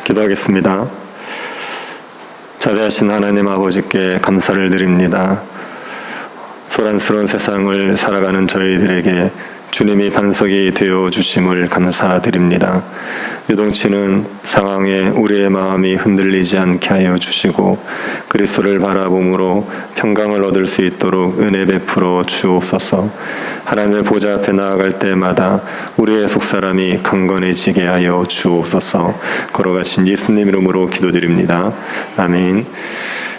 기도하겠습니다. 자비하신 하나님 아버지께 감사를 드립니다. 소란스러운 세상을 살아가는 저희들에게 주님이 반석이 되어 주심을 감사드립니다. 유동치는 상황에 우리의 마음이 흔들리지 않게 하여 주시고 그리스도를 바라봄으로 평강을 얻을 수 있도록 은혜 베풀어 주옵소서. 하나님의 보좌 앞에 나아갈 때마다 우리의 속사람이 강건해지게 하여 주옵소서. 걸어가신 예수님 이름으로 기도드립니다. 아멘.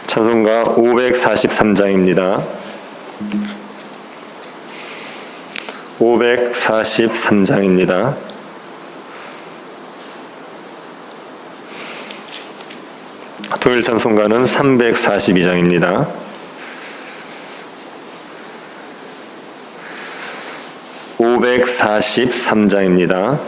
찬송가 543장입니다. 543장입니다. 토요일 찬송가는 342장입니다. (543장입니다)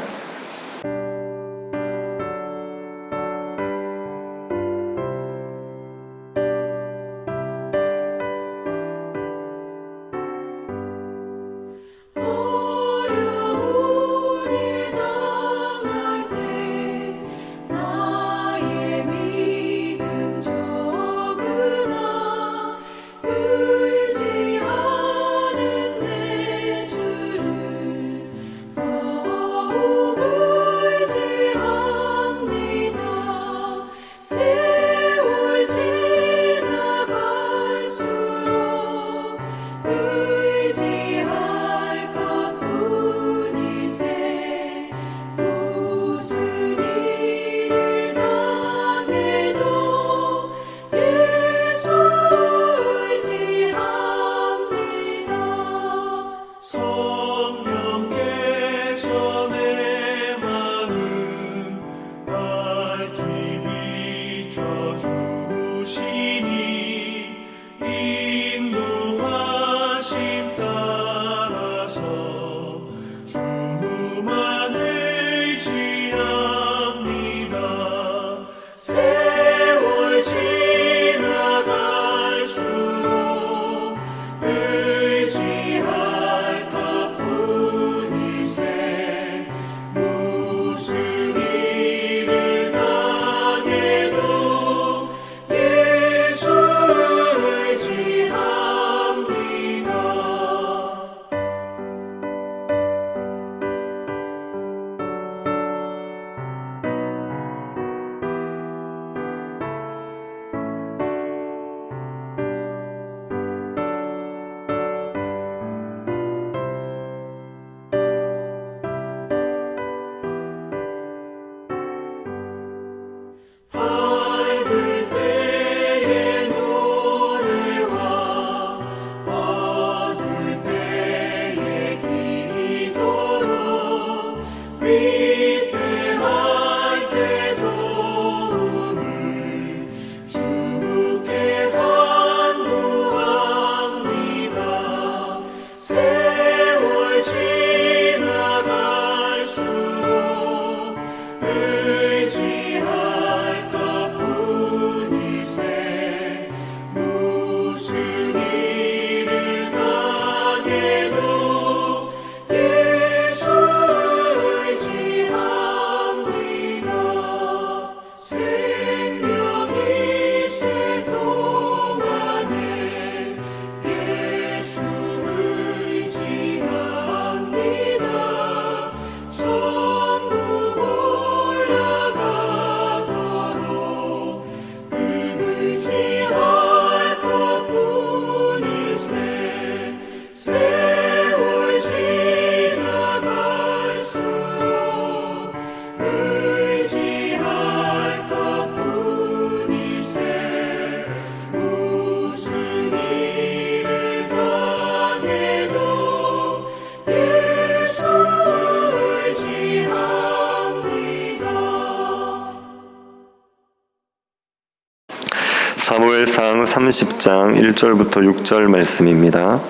사무엘상 30장 1절부터 6절 말씀입니다.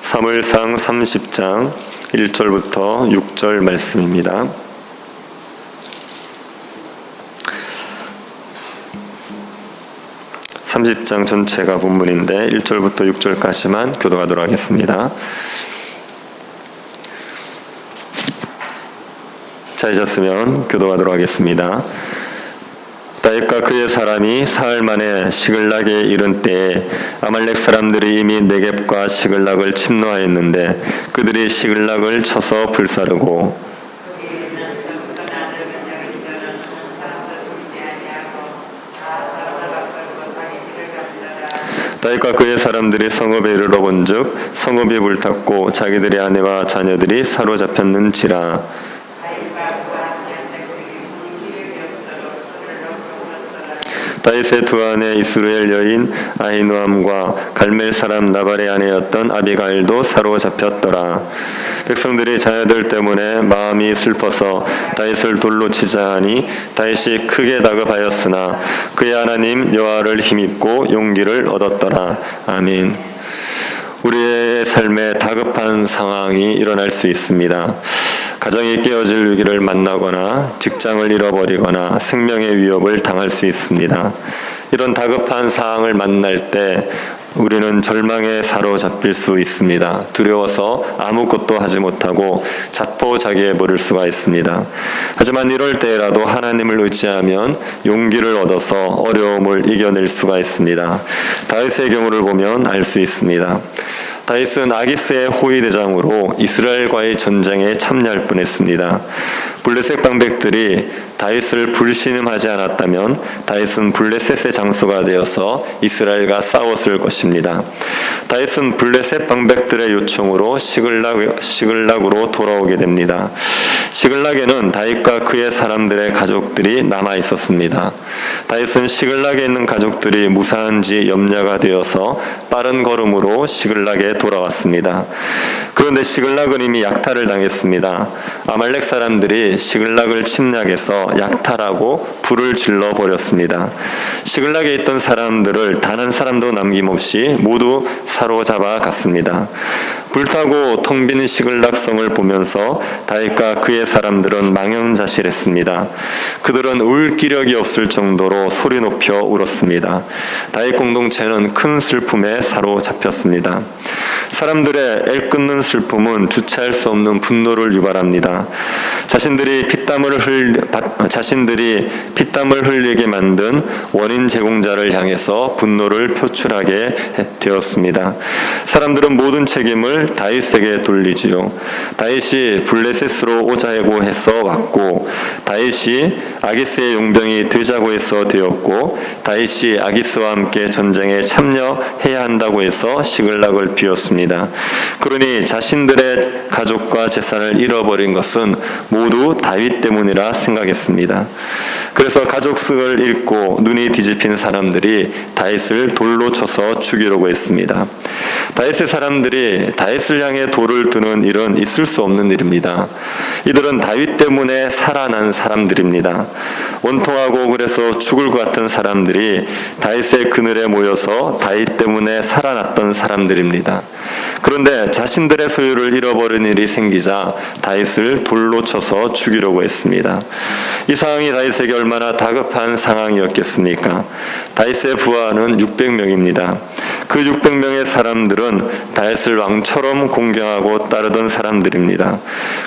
사무엘상 30장 1절부터 6절 말씀입니다. (30장) 전체가 본문인데 1절부터 6절까지만 교독하도록 하겠습니다. 찾으셨으면 교도하도록 하겠습니다. 다윗과 그의 사람이 사흘 만에 시글락에 이른 때에 아말렉 사람들이 이미 네겝과 시글락을 침노하였는데 그들이 시글락을 쳐서 불사르고 다윗과 그의 사람들이 성읍에 이르러 본즉 성읍이 불탔고 자기들의 아내와 자녀들이 사로잡혔는지라. 다윗의 두 아내 이스라엘 여인 아히노암과 갈멜 사람 나발의 아내였던 아비가일도 사로잡혔더라. 백성들이 자녀들 때문에 마음이 슬퍼서 다윗을 돌로 치자 하니 다윗이 크게 다급하였으나 그의 하나님 여호와를 힘입고 용기를 얻었더라. 아멘. 우리의 삶에 다급한 상황이 일어날 수 있습니다. 가정이 깨어질 위기를 만나거나 직장을 잃어버리거나 생명의 위협을 당할 수 있습니다. 이런 다급한 상황을 만날 때 우리는 절망에 사로잡힐 수 있습니다. 두려워서 아무것도 하지 못하고 자포자기해버릴 수가 있습니다. 하지만 이럴 때라도 하나님을 의지하면 용기를 얻어서 어려움을 이겨낼 수가 있습니다. 다윗의 경우를 보면 알 수 있습니다. 다윗은 아기스의 호위대장으로 이스라엘과의 전쟁에 참여할 뻔했습니다. 블레셋 방백들이 다윗을 불신임하지 않았다면 다윗은 블레셋의 장수가 되어서 이스라엘과 싸웠을 것입니다. 다윗은 블레셋 방백들의 요청으로 시글락으로 돌아오게 됩니다. 시글락에는 다윗과 그의 사람들의 가족들이 남아 있었습니다. 다윗은 시글락에 있는 가족들이 무사한지 염려가 되어서 빠른 걸음으로 시글락에 돌아왔습니다. 그런데 시글락은 이미 약탈을 당했습니다. 아말렉 사람들이 시글락을 침략해서 약탈하고 불을 질러 버렸습니다. 시글락에 있던 사람들을 단 한 사람도 남김없이 모두 사로잡아 갔습니다. 불타고 텅 빈 시글락성을 보면서 다윗과 그의 사람들은 망연자실했습니다. 그들은 울 기력이 없을 정도로 소리 높여 울었습니다. 다윗 공동체는 큰 슬픔에 사로잡혔습니다. 사람들의 애끓는 슬픔은 주체할 수 없는 분노를 유발합니다. 자신들이 피땀을 흘리게 만든 원인 제공자를 향해서 분노를 표출하게 되었습니다. 사람들은 모든 책임을 다윗에게 돌리지요. 다윗이 블레셋으로 오자고 해서 왔고, 다윗이 아기스의 용병이 되자고 해서 되었고, 다윗이 아기스와 함께 전쟁에 참여해야 한다고 해서 시글락을 비웠습니다. 그러니 자신들의 가족과 재산을 잃어버린 것은 모두 다윗 때문이라 생각했습니다. 그래서 가족 수를 잃고 눈이 뒤집힌 사람들이 다윗을 돌로 쳐서 죽이려고 했습니다. 다윗의 사람들이 다윗을 향해 돌을 드는 일은 있을 수 없는 일입니다. 이들은 다윗 때문에 살아난 사람들입니다. 원통하고 그래서 죽을 것 같은 사람들이 다윗의 그늘에 모여서 다윗 때문에 살아났던 사람들입니다. 그런데 자신들의 소유를 잃어버린 일이 생기자 다윗을 돌로 쳐서 죽이려고 했습니다. 이 상황이 다윗에게 얼마나 다급한 상황이었겠습니까? 다윗의 부하는 600명입니다. 그 600명의 사람들은 다윗을 왕처럼 공경하고 따르던 사람들입니다.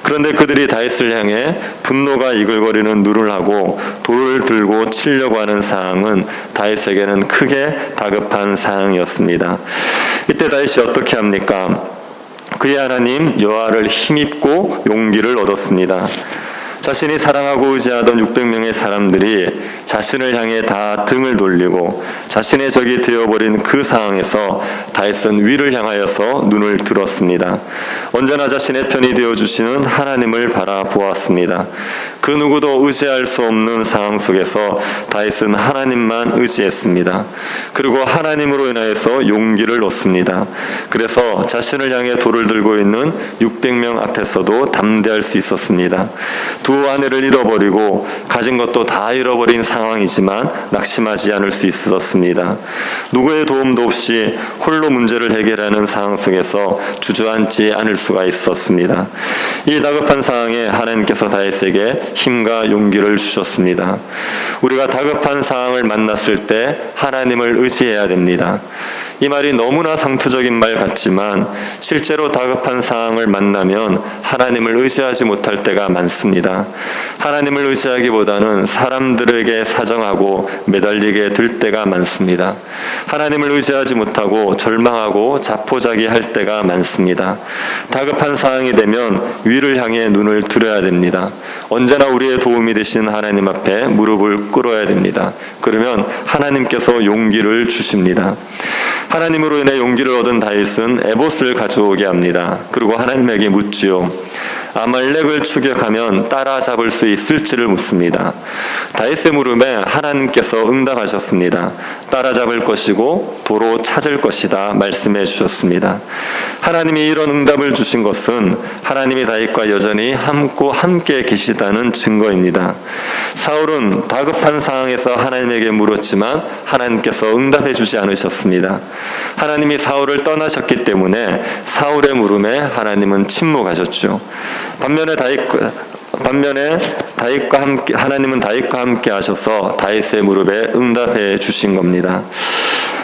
그런데 그들이 다윗을 향해 분노가 이글거리는 눈을 하고 돌을 들고 치려고 하는 상황은 다윗에게는 크게 다급한 상황이었습니다. 이때 다윗이 어떻게 합니까? 그의 하나님 여호와를 힘입고 용기를 얻었습니다. 자신이 사랑하고 의지하던 600명의 사람들이 자신을 향해 다 등을 돌리고 자신의 적이 되어버린 그 상황에서 다윗은 위를 향하여서 눈을 들었습니다. 언제나 자신의 편이 되어주시는 하나님을 바라보았습니다. 그 누구도 의지할 수 없는 상황 속에서 다윗은 하나님만 의지했습니다. 그리고 하나님으로 인하여서 용기를 얻습니다. 그래서 자신을 향해 돌을 들고 있는 600명 앞에서도 담대할 수 있었습니다. 두 아내를 잃어버리고 가진 것도 다 잃어버린 상황이지만 낙심하지 않을 수 있었습니다. 누구의 도움도 없이 홀로 문제를 해결하는 상황 속에서 주저앉지 않을 수가 있었습니다. 이 다급한 상황에 하나님께서 다윗에게 힘과 용기를 주셨습니다. 우리가 다급한 상황을 만났을 때 하나님을 의지해야 됩니다. 이 말이 너무나 상투적인 말 같지만 실제로 다급한 상황을 만나면 하나님을 의지하지 못할 때가 많습니다. 하나님을 의지하기보다는 사람들에게 사정하고 매달리게 될 때가 많습니다. 하나님을 의지하지 못하고 절망하고 자포자기할 때가 많습니다. 다급한 상황이 되면 위를 향해 눈을 들어야 됩니다. 언제나 우리의 도움이 되신 하나님 앞에 무릎을 꿇어야 됩니다. 그러면 하나님께서 용기를 주십니다. 하나님으로 인해 용기를 얻은 다윗은 에봇을 가져오게 합니다. 그리고 하나님에게 묻지요. 아말렉을 추격하면 따라잡을 수 있을지를 묻습니다. 다윗의 물음에 하나님께서 응답하셨습니다. 따라잡을 것이고 도로 찾을 것이다 말씀해 주셨습니다. 하나님이 이런 응답을 주신 것은 하나님이 다윗과 여전히 함께 계시다는 증거입니다. 사울은 다급한 상황에서 하나님에게 물었지만 하나님께서 응답해 주지 않으셨습니다. 하나님이 사울을 떠나셨기 때문에 사울의 물음에 하나님은 침묵하셨죠. 반면에 하나님은 다윗과 함께 하셔서 다윗의 무릎에 응답해 주신 겁니다.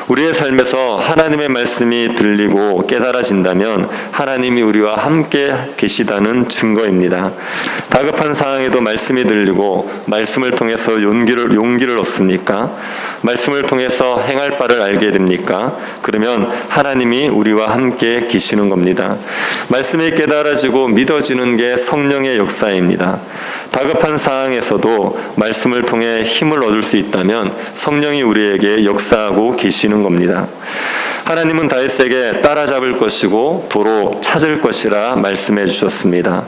우리의 삶에서 하나님의 말씀이 들리고 깨달아진다면 하나님이 우리와 함께 계시다는 증거입니다. 다급한 상황에도 말씀이 들리고 말씀을 통해서 용기를 얻습니까? 말씀을 통해서 행할 바를 알게 됩니까? 그러면 하나님이 우리와 함께 계시는 겁니다. 말씀이 깨달아지고 믿어지는 게 성령의 역사입니다. 다급한 상황에서도 말씀을 통해 힘을 얻을 수 있다면 성령이 우리에게 역사하고 계시는 겁니다. 하나님은 다윗에게 따라잡을 것이고 도로 찾을 것이라 말씀해 주셨습니다.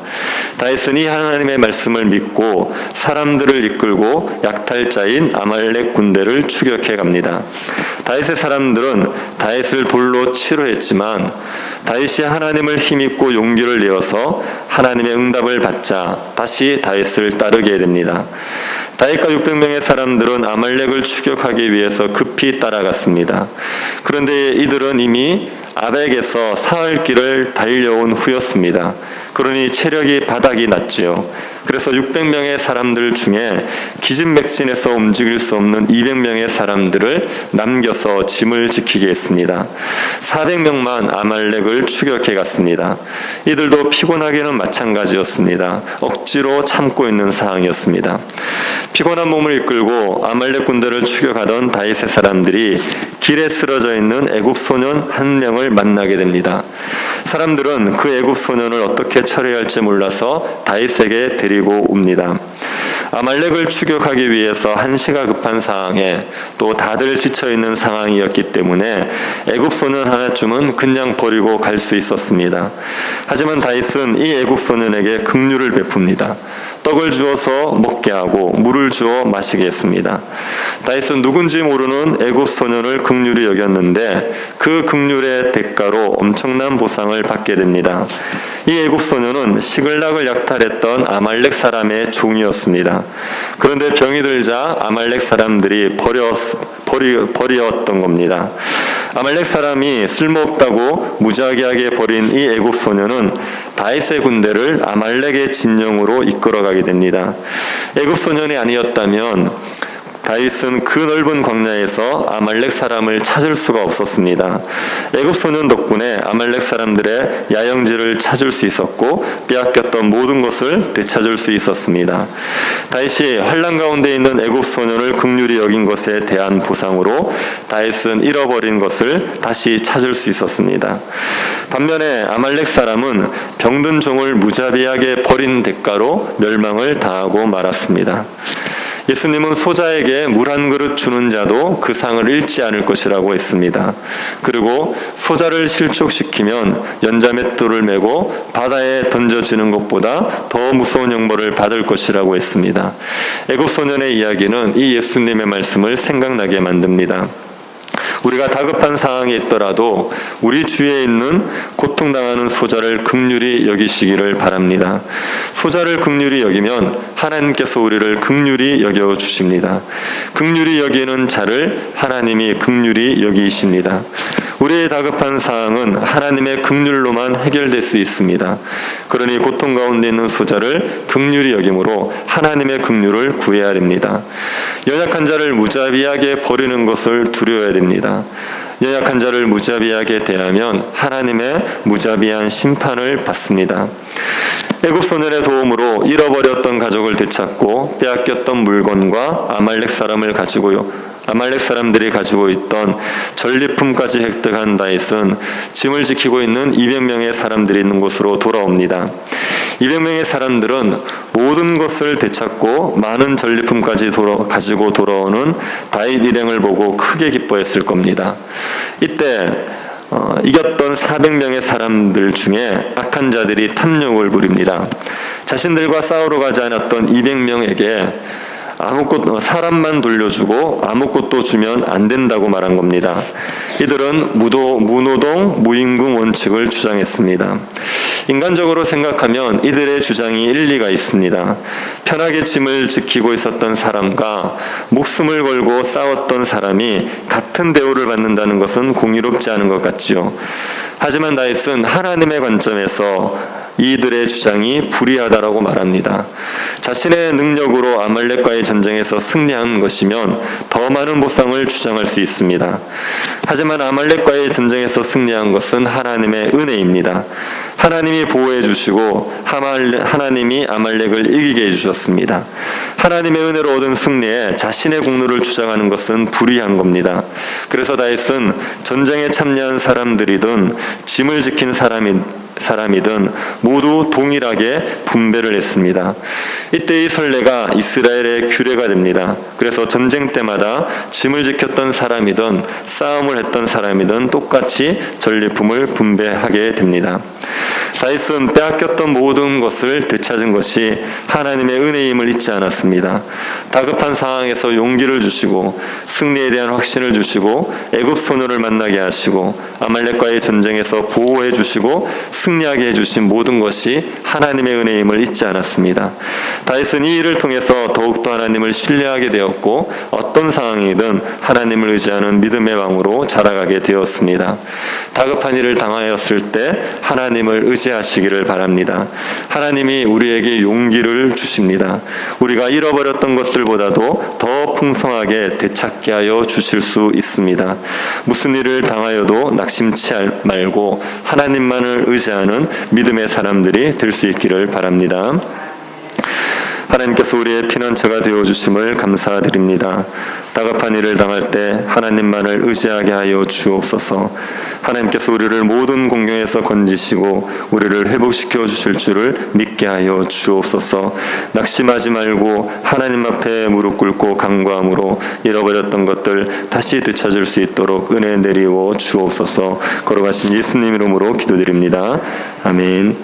다윗은 이 하나님의 말씀을 믿고 사람들을 이끌고 약탈자인 아말렉 군대를 추격해 갑니다. 다윗의 사람들은 다윗을 돌로 치루했지만 다윗이 하나님을 힘입고 용기를 내어서 하나님의 응답을 받자 다시 다윗을 따르게 됩니다. 다윗과 600명의 사람들은 아말렉을 추격하기 위해서 급히 따라갔습니다. 그런데 이들은 이미 아벡에서 사흘 길을 달려온 후였습니다. 그러니 체력이 바닥이 났지요. 그래서 600명의 사람들 중에 기진맥진해서 움직일 수 없는 200명의 사람들을 남겨서 짐을 지키게 했습니다. 400명만 아말렉을 추격해 갔습니다. 이들도 피곤하기는 마찬가지였습니다. 억지로 참고 있는 상황이었습니다. 피곤한 몸을 이끌고 아말렉 군대를 추격하던 다윗의 사람들이 길에 쓰러져 있는 애굽 소년 한 명을 만나게 됩니다. 사람들은 그 애굽 소년을 어떻게 처리할지 몰라서 다윗에게 데리고 옵니다. 아말렉을 추격하기 위해서 한시가 급한 상황에 또 다들 지쳐있는 상황이었기 때문에 애굽 소년 하나쯤은 그냥 버리고 갈 수 있었습니다. 하지만 다윗은 이 애굽 소년에게 긍휼을 베풉니다. 떡을 주어서 먹게 하고 물을 주어 마시게 했습니다. 다윗은 누군지 모르는 애굽 소년을 긍휼히 여겼는데 그 긍휼의 대가로 엄청난 보상을 받게 됩니다. 이 애굽 소년은 시글락을 약탈했던 아말렉 사람의 종이었습니다. 그런데 병이 들자 아말렉 사람들이 버렸던 겁니다. 아말렉 사람이 쓸모없다고 무지하게 버린 이 애굽 소년은 다윗의 군대를 아말렉의 진영으로 이끌어가게 됩니다. 애굽 소년이 아니었다면 다윗은 그 넓은 광야에서 아말렉 사람을 찾을 수가 없었습니다. 애굽 소년 덕분에 아말렉 사람들의 야영지를 찾을 수 있었고 빼앗겼던 모든 것을 되찾을 수 있었습니다. 다윗이 환난 가운데 있는 애굽 소년을 긍휼히 여긴 것에 대한 보상으로 다윗은 잃어버린 것을 다시 찾을 수 있었습니다. 반면에 아말렉 사람은 병든 종을 무자비하게 버린 대가로 멸망을 당하고 말았습니다. 예수님은 소자에게 물 한 그릇 주는 자도 그 상을 잃지 않을 것이라고 했습니다. 그리고 소자를 실족시키면 연자맷돌을 메고 바다에 던져지는 것보다 더 무서운 형벌을 받을 것이라고 했습니다. 애굽 소년의 이야기는 이 예수님의 말씀을 생각나게 만듭니다. 우리가 다급한 상황에 있더라도 우리 주위에 있는 고통당하는 소자를 긍휼히 여기시기를 바랍니다. 소자를 긍휼히 여기면 하나님께서 우리를 긍휼히 여겨 주십니다. 긍휼히 여기는 자를 하나님이 긍휼히 여기십니다. 우리의 다급한 상황은 하나님의 긍휼로만 해결될 수 있습니다. 그러니 고통 가운데 있는 소자를 긍휼히 여김으로 하나님의 긍휼을 구해야 됩니다. 연약한 자를 무자비하게 버리는 것을 두려워야 됩니다. 연약한 자를 무자비하게 대하면 하나님의 무자비한 심판을 받습니다. 애굽 소년의 도움으로 잃어버렸던 가족을 되찾고 빼앗겼던 물건과 아말렉 사람들이 가지고 있던 전리품까지 획득한 다윗은 짐을 지키고 있는 200명의 사람들이 있는 곳으로 돌아옵니다. 200명의 사람들은 모든 것을 되찾고 많은 전리품까지 가지고 돌아오는 다윗 일행을 보고 크게 기뻐했을 겁니다. 이때 이겼던 400명의 사람들 중에 악한 자들이 탐욕을 부립니다. 자신들과 싸우러 가지 않았던 200명에게 사람만 돌려주고 아무것도 주면 안 된다고 말한 겁니다. 이들은 무노동, 무임금 원칙을 주장했습니다. 인간적으로 생각하면 이들의 주장이 일리가 있습니다. 편하게 짐을 지키고 있었던 사람과 목숨을 걸고 싸웠던 사람이 같은 대우를 받는다는 것은 공의롭지 않은 것 같지요. 하지만 다윗은 하나님의 관점에서 이들의 주장이 불의하다라고 말합니다. 자신의 능력으로 아말렉과의 전쟁에서 승리한 것이면 더 많은 보상을 주장할 수 있습니다. 하지만 아말렉과의 전쟁에서 승리한 것은 하나님의 은혜입니다. 하나님이 보호해 주시고 하나님이 아말렉을 이기게 해주셨습니다. 하나님의 은혜로 얻은 승리에 자신의 공로를 주장하는 것은 불의한 겁니다. 그래서 다윗은 전쟁에 참여한 사람들이든 짐을 지킨 사람이든 모두 동일하게 분배를 했습니다. 이때의 선례가 이스라엘의 규례가 됩니다. 그래서 전쟁 때마다 짐을 지켰던 사람이든 싸움을 했던 사람이든 똑같이 전리품을 분배하게 됩니다. 다윗은 빼앗겼던 모든 것을 되찾은 것이 하나님의 은혜임을 잊지 않았습니다. 다급한 상황에서 용기를 주시고 승리에 대한 확신을 주시고 애굽 소년을 만나게 하시고 아말렉과의 전쟁에서 보호해 주시고 승리하게 해주신 모든 것이 하나님의 은혜임을 잊지 않았습니다. 다윗은 이 일을 통해서 더욱더 하나님을 신뢰하게 되었고 어떤 상황이든 하나님을 의지하는 믿음의 왕으로 자라가게 되었습니다. 다급한 일을 당하였을 때 하나님을 의지하시기를 바랍니다. 하나님이 우리에게 용기를 주십니다. 우리가 잃어버렸던 것들보다도 더 풍성하게 되찾게 하여 주실 수 있습니다. 무슨 일을 당하여도 낙심치 말고 하나님만을 의지하는 믿음의 사람들이 될 수 있기를 바랍니다. 하나님께서 우리의 피난처가 되어주심을 감사드립니다. 다급한 일을 당할 때 하나님만을 의지하게 하여 주옵소서. 하나님께서 우리를 모든 공경에서 건지시고 우리를 회복시켜 주실 줄을 믿게 하여 주옵소서. 낙심하지 말고 하나님 앞에 무릎 꿇고 간구함으로 잃어버렸던 것들 다시 되찾을 수 있도록 은혜 내리워 주옵소서. 걸어가신 예수님 이름으로 기도드립니다. 아멘.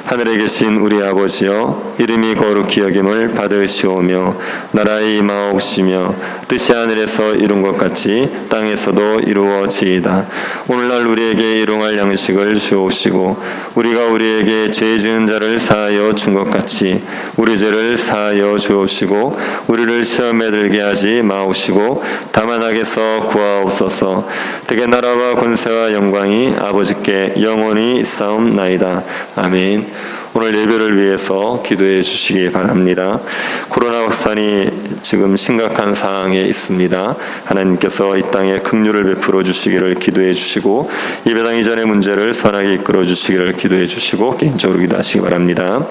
하늘에 계신 우리 아버지여, 이름이 거룩히 여김을 받으시오며 나라의 임하옵시며 뜻이 하늘에서 이룬 것 같이 땅에서도 이루어지이다. 오늘날 우리에게 일용할 양식을 주옵시고 우리가 우리에게 죄 지은 자를 사하여 준 것 같이 우리 죄를 사하여 주옵시고 우리를 시험에 들게 하지 마옵시고 다만 악에서 구하옵소서. 대개 나라와 권세와 영광이 아버지께 영원히 있사옵나이다. 아멘. 오늘 예배를 위해서 기도해 주시기 바랍니다. 코로나 확산이 지금 심각한 상황에 있습니다. 하나님께서 이 땅에 긍휼을 베풀어 주시기를 기도해 주시고 예배당 이전의 문제를 선하게 이끌어 주시기를 기도해 주시고 개인적으로 기도하시기 바랍니다.